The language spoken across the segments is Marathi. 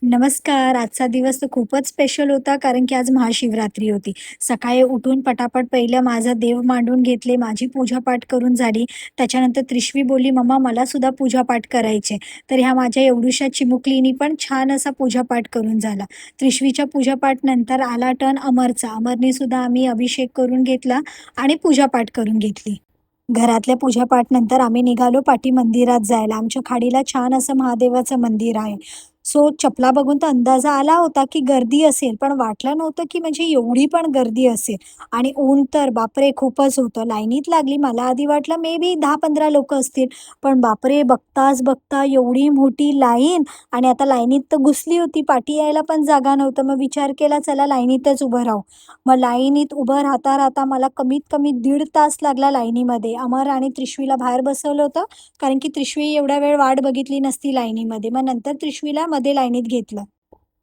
नमस्कार. आजचा दिवस तर खूपच स्पेशल होता कारण की आज महाशिवरात्री होती. सकाळी उठून पटापट पहिलं माझा देव मांडून घेतले, माझी पूजापाठ करून झाली. त्याच्यानंतर त्रिशवी बोलली, "मम्मा मला सुद्धा पूजापाठ करायचे." तर ह्या माझ्या एवढुशा चिमुकलीनी पण छान असा पूजापाठ करून झाला. त्रिशवीच्या पूजापाठ नंतर आला टर्न अमरचा. अमरने सुद्धा आम्ही अभिषेक करून घेतला आणि पूजापाठ करून घेतली. घरातल्या पूजापाठनंतर आम्ही निघालो पाटी मंदिरात जायला. आमच्या खाडीला छान असं महादेवाचं मंदिर आहे. सो चपला बघून तर अंदाजा आला होता, की गर्दी असेल, पण वाटलं नव्हतं, की म्हणजे एवढी पण गर्दी असेल आणि ऊन तर बापरे! खूपच होतं. लाईनीत लागली. मला आधी वाटलं मे बी 10-15 लोकं असतील, पण बापरे! बघताच बघता एवढी मोठी लाईन आणि आता लाईनीत तर घुसली होती. पाठी यायला पण जागा नव्हतं. मग विचार केला, चला लाईनीतच उभं राहू. मग लाईनीत उभं राहता मला कमीत कमी 1.5 तास लागला लाईनीमध्ये. अमर आणि त्रिशवीला बाहेर बसवलं होतं, कारण की त्रिशवी एवढा वेळ वाट बघितली नसती लाईनीमध्ये. मग नंतर त्रिशवीला मध्ये लाईनीत घेतलं.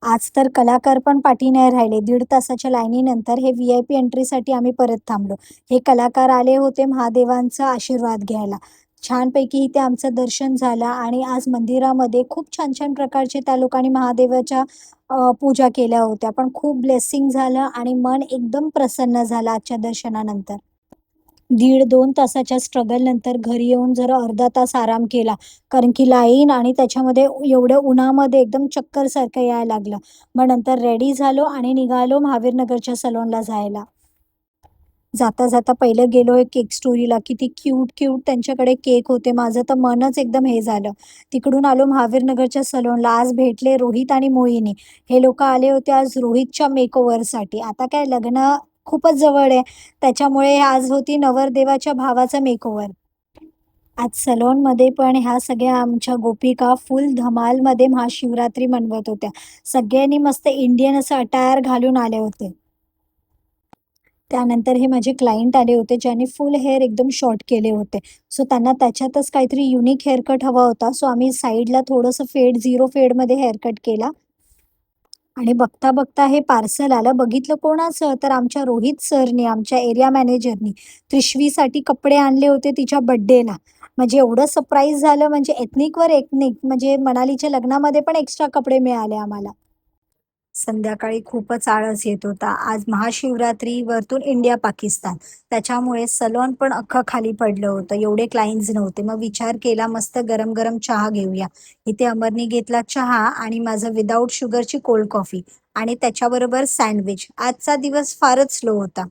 आज तर कलाकार पण पाठी नाही राहिले. 1.5 तासाच्या लाईनीनंतर हे व्ही-आय-पी एंट्रीसाठी आम्ही परत थांबलो. हे कलाकार आले होते महादेवांचा आशीर्वाद घ्यायला. छानपैकी इथे आमचं दर्शन झालं आणि आज मंदिरामध्ये खूप छान-छान प्रकारचे त्या लोकांनी महादेवाच्या पूजा केल्या होत्या. पण खूप ब्लेसिंग झालं आणि मन एकदम प्रसन्न झालं आजच्या दर्शनानंतर. 1.5-2 तासाच्या स्ट्रगलनंतर घरी येऊन जरा अर्धा तास आराम केला. कारण की लाईन आणि त्याच्यामध्ये एवढ्या उन्हामध्ये एकदम चक्करसारखं यायला लागलं. मग नंतर रेडी झालो आणि निघालो महावीरनगरच्या सलूनला जायला. जाता-जाता पहिलं गेलो एक केक स्टोरीला. किती क्यूट त्यांच्याकडे केक होते. माझं तर मनच एकदम हे झालं. तिकडून आलो महावीरनगरच्या सलूनला. आज भेटले रोहित आणि मोहिनी. हे लोकं आले होते आज रोहितच्या मेकओव्हरसाठी. आता काय लग्न खूपच जवळ आहे. त्याच्यामुळे आज होती नवरदेवाच्या भावाचा मेकओव्हर. आज सलोनमध्ये पण ह्या सगळ्या आमच्या गोपिका फुल धमालमध्ये महाशिवरात्री मनवत होत्या. सगळ्यांनी मस्त इंडियन असं अटायर घालून आले होते. त्यानंतर हे माझे क्लायंट आले होते, ज्यांनी फुल हेअर एकदम शॉर्ट केले होते. सो त्यांना त्याच्यातच काहीतरी युनिक हेअरकट हवा होता. सो आम्ही साइडला थोडंसं झिरो फेडमध्ये हेअरकट केला आणि बघता हे पार्सल आलं. बघितलं कोणाचं? तर आमच्या रोहित सरनी, आमच्या एरिया मॅनेजरनी त्रिशवीसाठी कपडे आणले होते तिच्या बर्थडेला. म्हणजे एवढं सरप्राईज झालं म्हणजे एथनिकवर एथनिक म्हणजे मनालीच्या लग्नामध्ये पण एक्स्ट्रा कपडे मिळाले आम्हाला. संध्याकाळी खूपच आळस येत होता. आज महाशिवरात्री वरतून इंडिया-पाकिस्तान. त्याच्यामुळे सलॉन पण अख्खं खाली पडलं होतं. एवढे क्लायंट्स नव्हते. मग विचार केला मस्त गरम-गरम चहा घेऊया. इथे अमरनी घेतला चहा आणि माझं विदाऊट शुगरची कोल्ड कॉफी आणि त्याच्याबरोबर सँडविच. आजचा दिवस फारच स्लो होता.